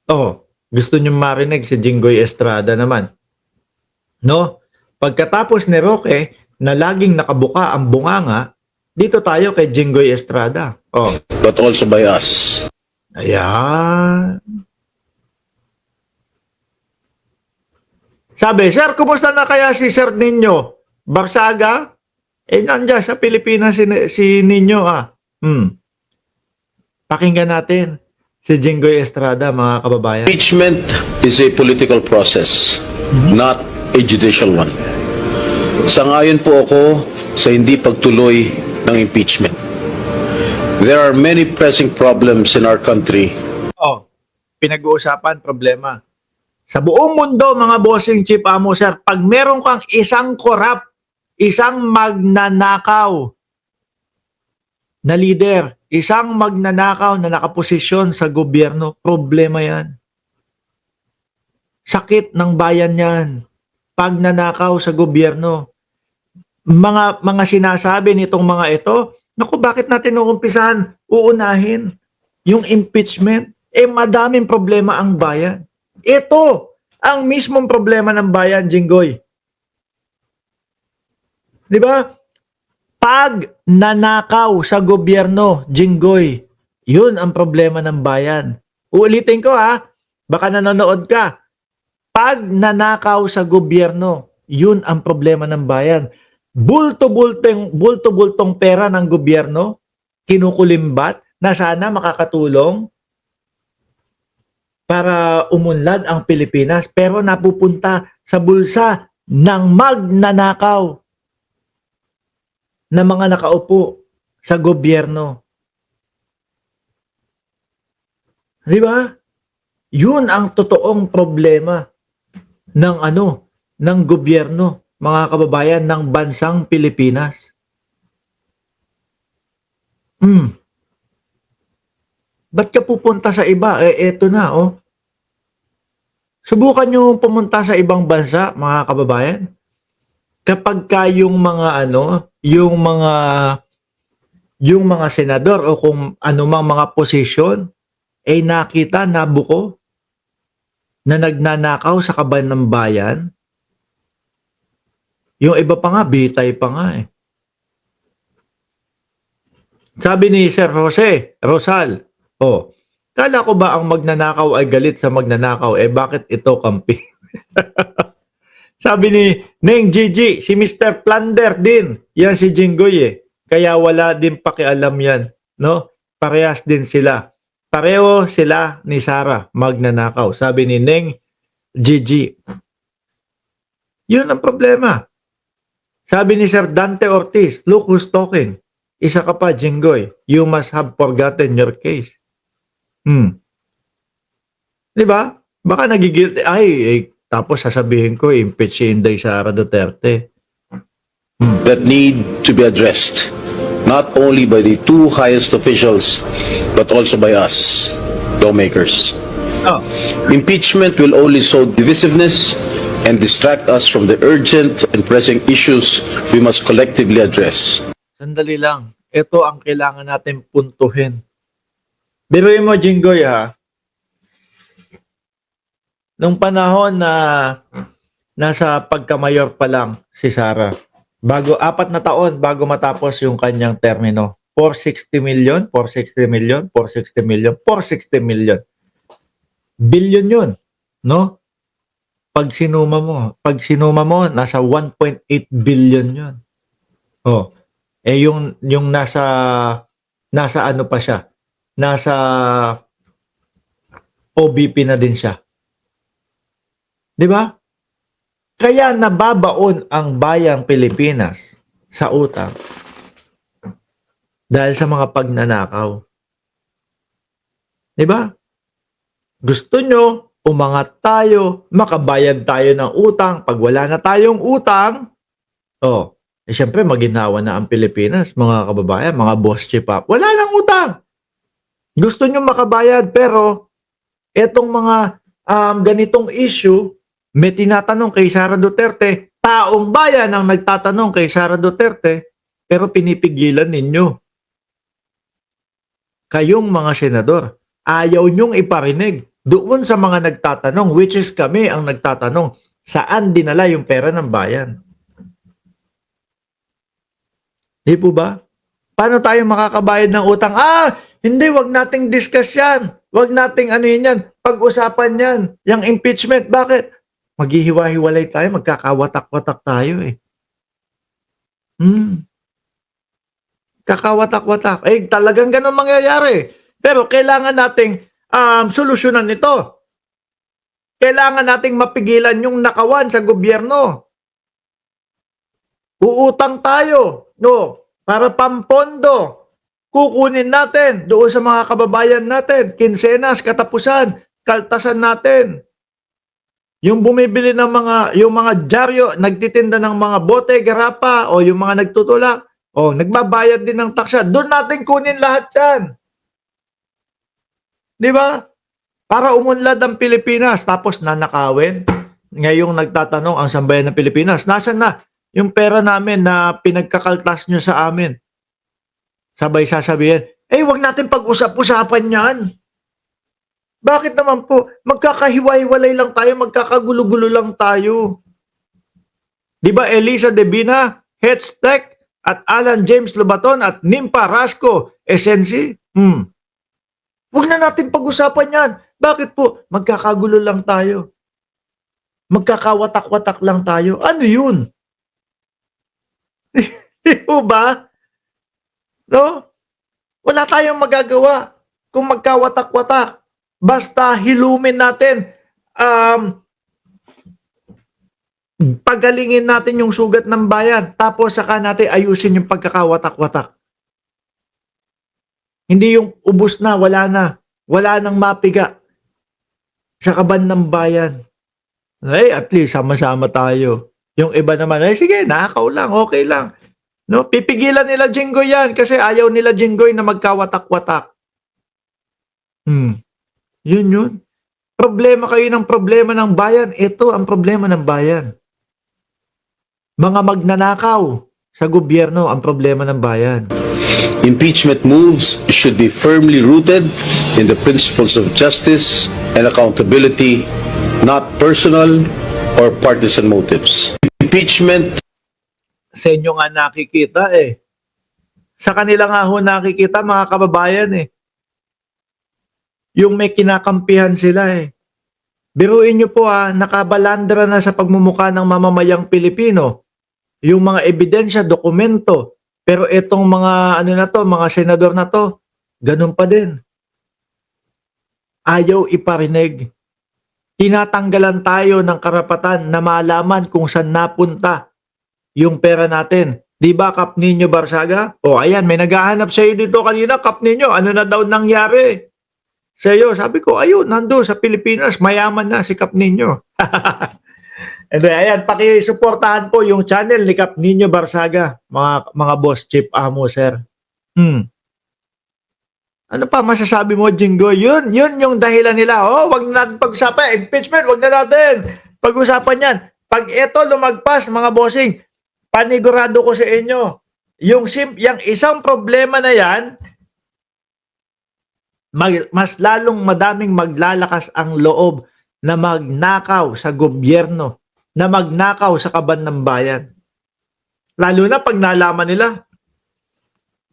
Oh, gusto nyo marinig si Jinggoy Estrada naman. No? Pagkatapos ni Roque na laging nakabuka ang bunganga, dito tayo kay Jinggoy Estrada. Oh, but also by us. ayan. Sabi, Sir, kumusta na kaya si Sir Nino Barsaga? Nandiyan sa Pilipinas si Nino ah. Pakinggan natin si Jinggoy Estrada, mga kababayan. Impeachment is a political process, not a judicial one. Sangayon po ako sa hindi pagtuloy ng impeachment. There are many pressing problems in our country. Oh, pinag-uusapan problema. Sa buong mundo, mga bossing chief amo, sir, pag meron kang isang corrupt, isang magnanakaw na leader, isang magnanakaw na nakaposisyon sa gobyerno, problema yan. Sakit ng bayan yan. Pagnanakaw sa gobyerno. Mga sinasabi nitong mga ito, naku, bakit natin uunahin yung impeachment? Madaming problema ang bayan. Ito ang mismong problema ng bayan, Jinggoy. Di ba? Pag nanakaw sa gobyerno, Jinggoy, yun ang problema ng bayan. Uulitin ko ha, baka nanonood ka. Pag nanakaw sa gobyerno, yun ang problema ng bayan. Bulto-bultong pera ng gobyerno, kinukulimbat na sana makakatulong para umunlad ang Pilipinas, pero napupunta sa bulsa ng magnanakaw na mga nakaupo sa gobyerno. Di ba? Yun ang totoong problema ng gobyerno, mga kababayan, ng bansang Pilipinas. Ba't ka pupunta sa iba? Eto na, oh. Subukan nyo pumunta sa ibang bansa, mga kababayan. Kapag ka yung mga senador o kung anumang mga posisyon ay nakita, nabuko, na nagnanakaw sa kaban ng bayan, yung iba pa nga, bitay pa nga eh. Sabi ni Sir Jose Rosal, kala ko ba ang magnanakaw ay galit sa magnanakaw? Bakit ito kampi? Sabi ni Neng Gigi, si Mr. Plunder din. Yan si Jinggoy eh. Kaya wala din pakialam yan. No? Parehas din sila. Pareho sila ni Sara, magnanakaw. Sabi ni Neng Gigi. Yun ang problema. Sabi ni Sir Dante Ortiz, look who's talking. Isa ka pa, Jinggoy. You must have forgotten your case. Di ba? Baka nagigilty. Tapos sasabihin ko, impeach si Inday Sara Duterte. That need to be addressed, not only by the two highest officials, but also by us, lawmakers. Impeachment will only sow divisiveness and distract us from the urgent and pressing issues we must collectively address. Sandali lang. Ito ang kailangan natin puntuhin. Biruin mo, Jinggoy, ha? Nung panahon na nasa pagkamayor pa lang si Sara, 4 na taon bago matapos yung kanyang termino, 460 million, 460 million, 460 million, 460 million. Billion yun, no? Pag sinuma mo, nasa 1.8 billion yun. Yung nasa ano pa siya, nasa OBP na din siya. Di ba? Kaya nababaon ang bayang Pilipinas sa utang dahil sa mga pagnanakaw. Di ba? Gusto nyo, umangat tayo, makabayad tayo ng utang. Pag wala na tayong utang, siyempre maginhawa na ang Pilipinas, mga kababayan, mga boss chief up. Wala nang utang. Gusto nyo makabayad, pero etong mga ganitong issue, may tinatanong kay Sara Duterte, taong bayan ang nagtatanong kay Sara Duterte, pero pinipigilan ninyo. Kayong mga senador, ayaw nyong iparinig Doon sa mga nagtatanong, which is kami ang nagtatanong, saan dinala yung pera ng bayan? Di po ba? Paano tayo makakabayad ng utang? Hindi, wag nating discuss yan. Wag nating ano yan. Pag-usapan yan. Yung impeachment, bakit? Maghihiwa-hiwalay tayo, magkakawatak-watak tayo eh. Kakawatak-watak. Talagang ganun mangyayari. Pero kailangan nating solusyonan ito. Kailangan nating mapigilan yung nakawan sa gobyerno. Uutang tayo, no? Para pampondo. Kukunin natin doon sa mga kababayan natin. Kinsenas, katapusan, kaltasan natin. Yung bumibili ng yung mga dyaryo, nagtitinda ng mga bote, garapa, o yung mga nagtutulak, o nagbabayad din ng taksya, doon natin kunin lahat yan. Di ba? Para umunlad ang Pilipinas, tapos nanakawin. Ngayong nagtatanong ang sambayan ng Pilipinas, nasan na yung pera namin na pinagkakaltas nyo sa amin? Sabay sasabihin, wag natin pag-usap-usapan yan. Bakit naman po? Magkakahiwa-hiwalay lang tayo, magkakagulo-gulo lang tayo. Di ba Elisa Debina, Hetztech, at Alan James Lobaton, at Nimpa Rasco, SNC? Huwag na natin pag-usapan yan. Bakit po? Magkakagulo lang tayo. Magkakawatak-watak lang tayo. Ano yun? Di ba? No? Wala tayong magagawa kung magkawatak-watak. Basta hilumin natin, pagalingin natin yung sugat ng bayan, tapos saka natin ayusin yung pagkakawatak-watak. Hindi yung ubos na, wala nang mapiga sa kaban ng bayan. At least sama-sama tayo. Yung iba naman, sige, nakakaw lang, okay lang. No, pipigilan nila Jinggoy yan kasi ayaw nila Jinggoy na magkawatak-watak. Yun. Problema kayo ng problema ng bayan. Ito ang problema ng bayan. Mga magnanakaw sa gobyerno ang problema ng bayan. Impeachment moves should be firmly rooted in the principles of justice and accountability, not personal or partisan motives. Impeachment Sa inyo nga nakikita Sa kanila nga ho nakikita mga kababayan Yung may kinakampihan sila Biruin nyo po nakabalandra na sa pagmumukha ng mamamayang Pilipino yung mga ebidensya, dokumento. Pero itong mga mga senador na to, ganun pa din. Ayaw iparinig. Tinatanggalan tayo ng karapatan na malaman kung saan napunta yung pera natin. Di ba, Kap Nino Barsaga? Ayan, may naghahanap sa iyo dito kanina, Kap Nino. Ano na daw nangyari? Sa iyo, sabi ko, ayun, nando sa Pilipinas, mayaman na si Kap Nino. And ayan, pakisuportahan po yung channel ni Kap Nino Barsaga, mga boss, Chief Amo, sir. Ano pa masasabi mo, Jinggoy? Yun yung dahilan nila. Wag na natin pag-usapan. Impeachment, wag na natin pag-usapan yan. Pag ito lumagpas, mga bossing, panigurado ko sa inyo, yung isang problema na yan, mas lalong madaming maglalakas ang loob na magnakaw sa gobyerno, na magnakaw sa kaban ng bayan. Lalo na pag nalaman nila,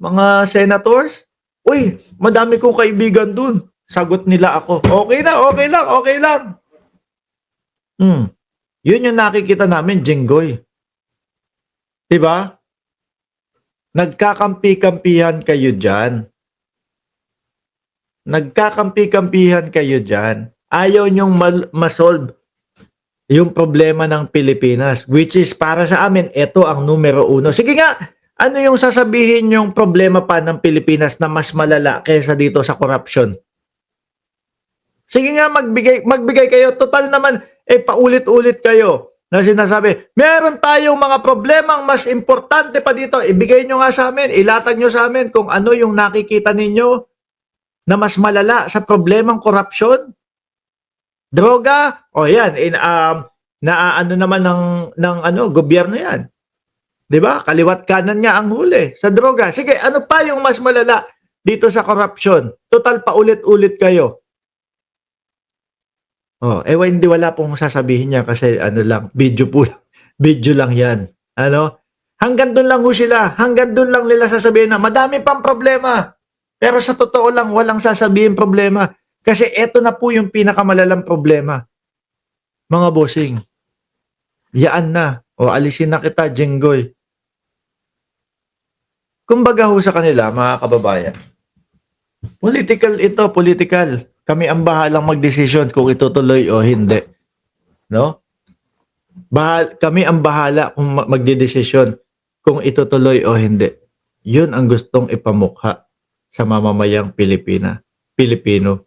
mga senators, madami kong kaibigan dun. Sagot nila ako, okay lang. Yun yung nakikita namin, Jinggoy. Diba? Nagkakampi-kampihan kayo dyan. Ayaw nyong masolve yung problema ng Pilipinas, which is para sa amin, ito ang numero 1. Sige nga, ano yung sasabihin yung problema pa ng Pilipinas na mas malala kaysa dito sa corruption? Sige nga, magbigay kayo. Total naman, paulit-ulit kayo na sinasabi, meron tayong mga problemang mas importante pa dito. Ibigay nyo nga sa amin, ilatag nyo sa amin kung ano yung nakikita ninyo na mas malala sa problemang corruption. Droga, yan, naano naman ng gobyerno yan. 'Di ba? Kaliwat kanan nga ang huli sa droga. Sige, ano pa yung mas malala dito sa corruption? Total paulit-ulit kayo. Oh, hindi wala pong sasabihin niya kasi ano lang, video po, video lang 'yan. Ano? Hanggang do'n lang ho sila, hanggang do'n lang nila sasabihin na madami pang problema. Pero sa totoo lang walang sasabihin problema. Kasi eto na po yung pinakamalalang problema. Mga bossing, yaan na o alisin na kita, Jenggoy. Kumbaga ho sa kanila, mga kababayan, political ito, political. Kami ang bahalang magdesisyon kung itutuloy o hindi. No? Kami ang bahala kung magdedesisyon kung itutuloy o hindi. Yun ang gustong ipamukha sa mamamayang Pilipino.